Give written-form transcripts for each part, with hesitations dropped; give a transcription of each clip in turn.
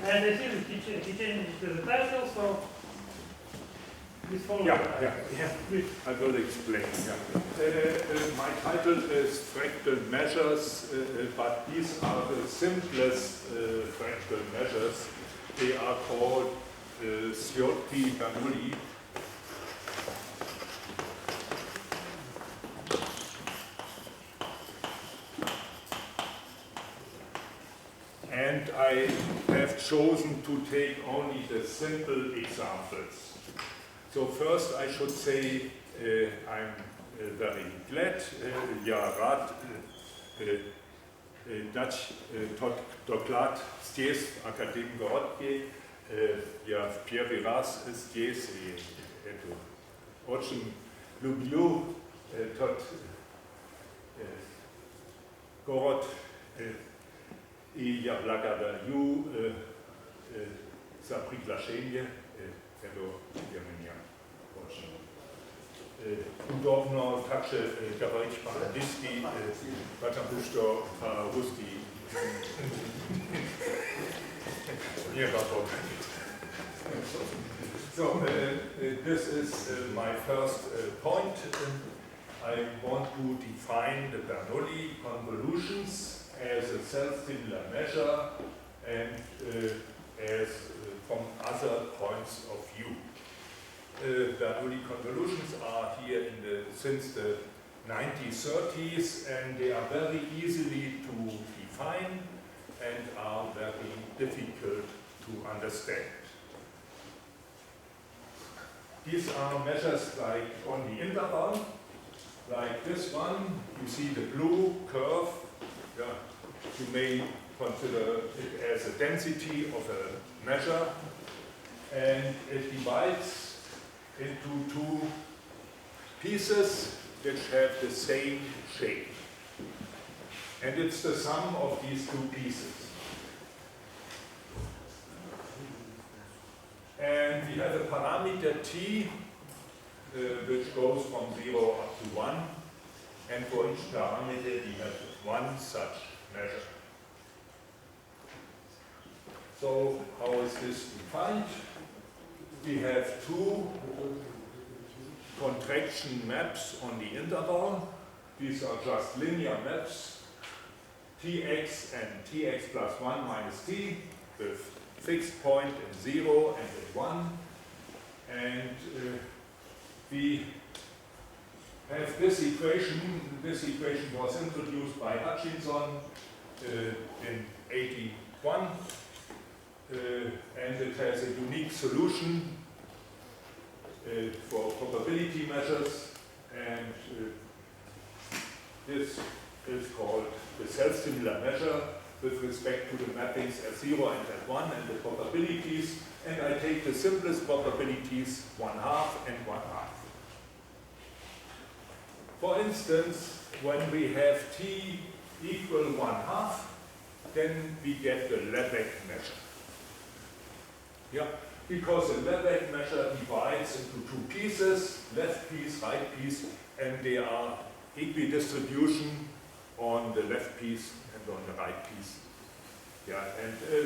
And I see that he changed the title, so please follow. Yeah, please. I will explain. My title is Fractal Measures, but these are the simplest fractal measures. They are called Bernoulli. And I have chosen to take only the simple examples. So first I should say I'm very glad, Dutch Doklad Académie Gehotke, Pierre Viras Sties et очень люблю тот город и я благодарю за приглашение. Это для меня очень удобно также говорить по-английски, потому что по-русски не работает. So, this is my first point. I want to define the Bernoulli convolutions as a self-similar measure and as from other points of view. Bernoulli convolutions are here since the 1930s, and they are very easily to define and are very difficult to understand. These are measures like on the interval, like this one. You see the blue curve. You may consider it as a density of a measure, and it divides into two pieces which have the same shape. And it's the sum of these two pieces. And we have a parameter t which goes from 0 up to 1, and for each parameter we have one such measure. So how is this defined? We have two contraction maps on the interval. These are just linear maps, tx and tx plus 1 minus t, with fixed point in 0 and in 1. And we have this equation. This equation was introduced by Hutchinson in 81. And it has a unique solution for probability measures, and this is called the self-similar measure with respect to the mappings at 0 and at 1 and the probabilities, and I take the simplest probabilities 1/2 and 1/2. For instance, when we have t equal 1/2, then we get the Lebesgue measure. Because the Lebesgue measure divides into two pieces, left piece, right piece, and they are equidistribution on the left piece and on the right piece.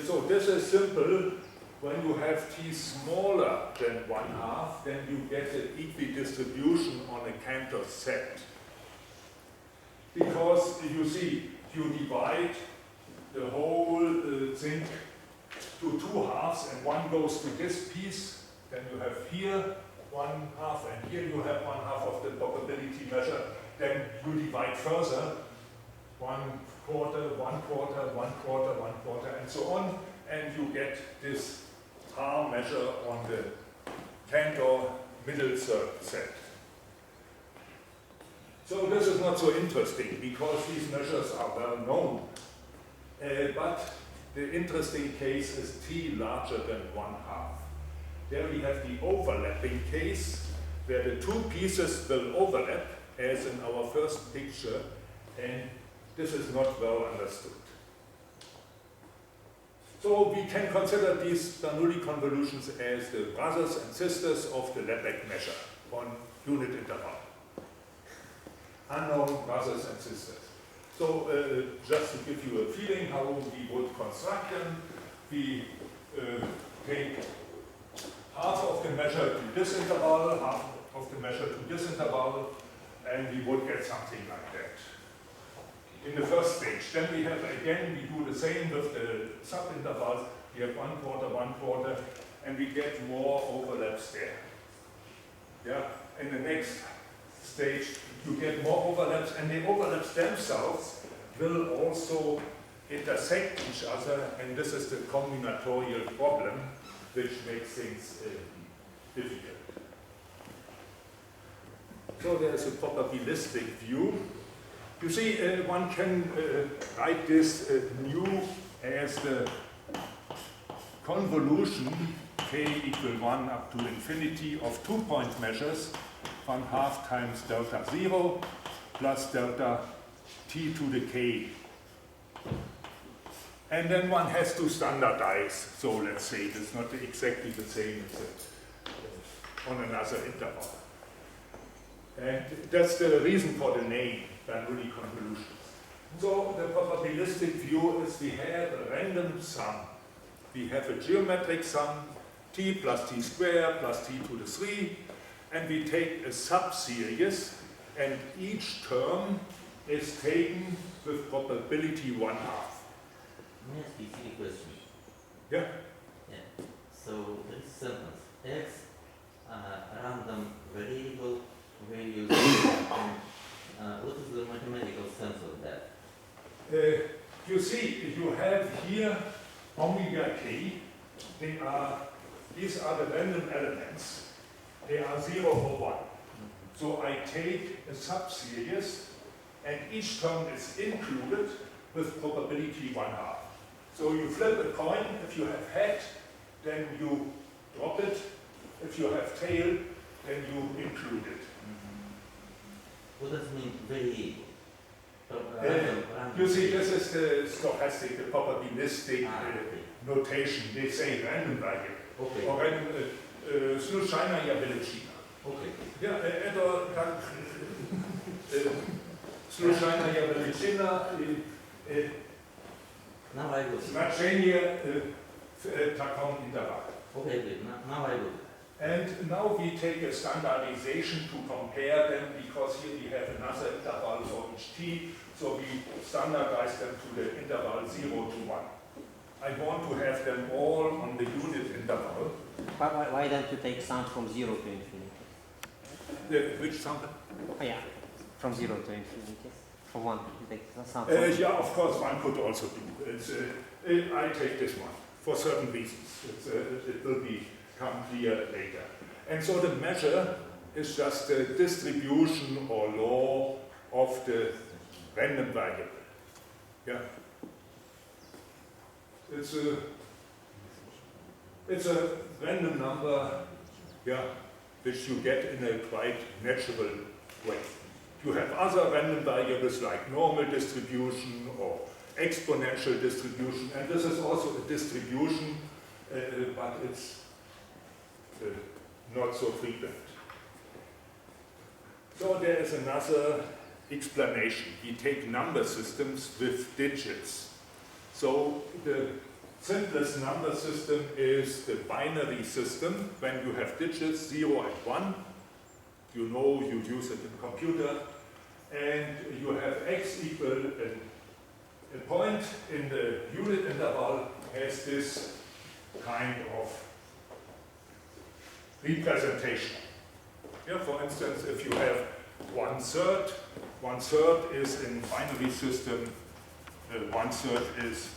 So this is simple. When you have t smaller than 1/2, then you get an equidistribution on a Cantor set. Because you see, you divide the whole thing to 2 halves, and one goes to this piece, then you have here 1/2, and here you have 1/2 of the probability measure. Then you divide further, 1/4, 1/4, 1/4, 1/4, and so on, and you get this R measure on the Cantor middle set. So this is not so interesting because these measures are well known, but the interesting case is t larger than 1/2. There we have the overlapping case, where the two pieces will overlap, as in our first picture, and this is not well understood. So we can consider these Bernoulli convolutions as the brothers and sisters of the Lebesgue measure on unit interval. Unknown brothers and sisters. So just to give you a feeling how we would construct them, we take half of the measure to this interval, half of the measure to this interval, and we would get something like that in the first stage. Then we have, again, we do the same with the subintervals. We have 1/4, 1/4, and we get more overlaps there. Yeah, in the next stage, you get more overlaps, and the overlaps themselves will also intersect each other, and this is the combinatorial problem, which makes things difficult. So there's a probabilistic view. You see, one can write this nu as the convolution k equal 1 up to infinity of 2-point measures, 1/2 times delta 0 plus delta t to the k. And then one has to standardize. So let's say it's not exactly the same as on another interval. And that's the reason for the name, Bernoulli convolutions. So the probabilistic view is we have a random sum. We have a geometric sum, t plus t squared plus t to the 3, and we take a subseries, and each term is taken with probability 1/2. Let me ask you a silly question. Yeah. Yeah. So this sentence, x random variable values, and what is the mathematical sense of that? You see, you have here omega k. These are the random elements. They are 0 or 1. So I take a subseries, and each term is included with probability 1/2. So you flip a coin. If you have head, then you drop it. If you have tail, then you include it. What does it mean variable? You see, this is the stochastic, the probabilistic Okay. notation. They say random variable. Okay. Or random, slučajna veličina. Okay. Ja, eto tak, slučajna veličina, Now I will. značenje v takom intervalu. Okay, good. Now I will. And now we take a standardization to compare them, because here we have another interval for each t, so we standardize them to the interval 0 to 1. I want to have them all on the unit interval. Why don't you take sum from 0 to infinity? Which sum? Oh, yeah, from 0 to infinity. From 1, you take sum from Yeah, of course, one could also do. I take this one for certain reasons. It will become clear later. And so the measure is just the distribution or law of the random variable. Yeah. It's a random number, yeah, which you get in a quite natural way. You have other random variables like normal distribution or exponential distribution, and this is also a distribution, but it's not so frequent. So there is another explanation. We take number systems with digits. So the simplest number system is the binary system. When you have digits 0 and 1, you know you use it in computer, and you have x equal a point in the unit interval has this kind of representation. Yeah, for instance, if you have 1/3 is in binary system, 1/3 is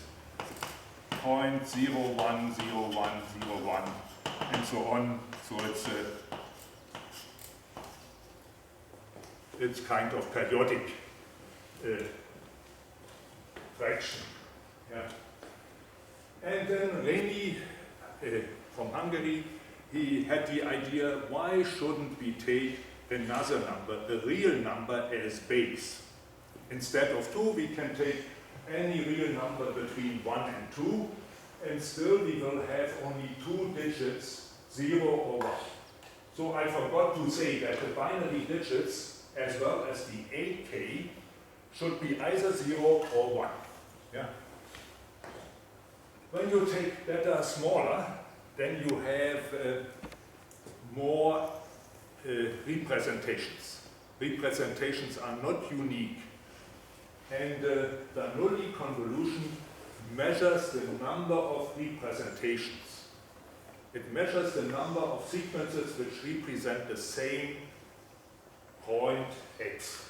0.010101 and so on. So it's kind of periodic fraction. Yeah. And then Reni from Hungary, he had the idea, why shouldn't we take another number, a real number, as base? Instead of 2, we can take any real number between 1 and 2, and still we will have only 2 digits, 0 or 1. So I forgot to say that the binary digits, as well as the AK, should be either 0 or 1. Yeah. When you take beta smaller, then you have more representations. Representations are not unique. And the Bernoulli convolution measures the number of representations. It measures the number of sequences which represent the same point x.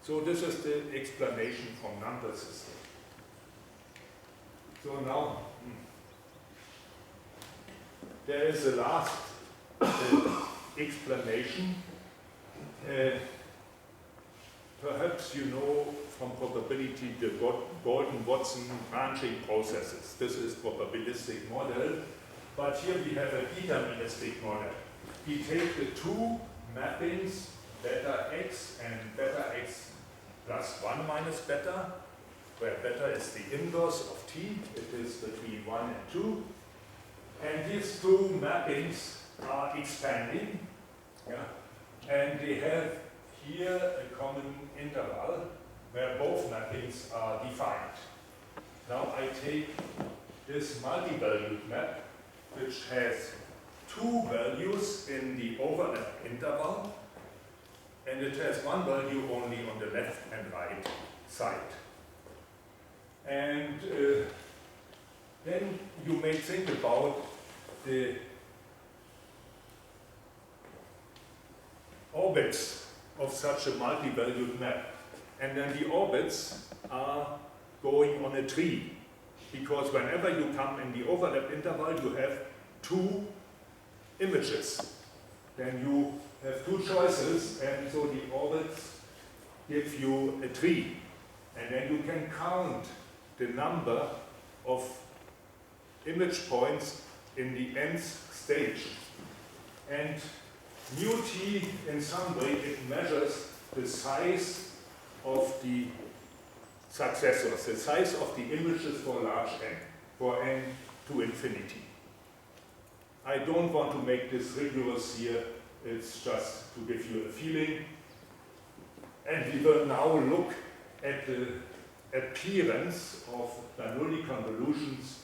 So this is the explanation from number system. So now, there is a last explanation. Perhaps you know from probability the Golden-Watson branching processes. This is probabilistic model, but here we have a deterministic model. We take the two mappings, beta x and beta x plus 1 minus beta, where beta is the inverse of t, it is between 1 and 2. And these two mappings are expanding, yeah? And they have here a common interval where both mappings are defined. Now I take this multi-valued map, which has two values in the overlap interval, and it has one value only on the left and right side. And then you may think about the orbits of such a multi-valued map. And then the orbits are going on a tree, because whenever you come in the overlap interval, you have two images. Then you have two choices, and so the orbits give you a tree. And then you can count the number of image points in the nth stage. And mu t, in some way, it measures the size of the successors, the size of the images for large n, for n to infinity. I don't want to make this rigorous here, it's just to give you a feeling. And we will now look at the appearance of Bernoulli convolutions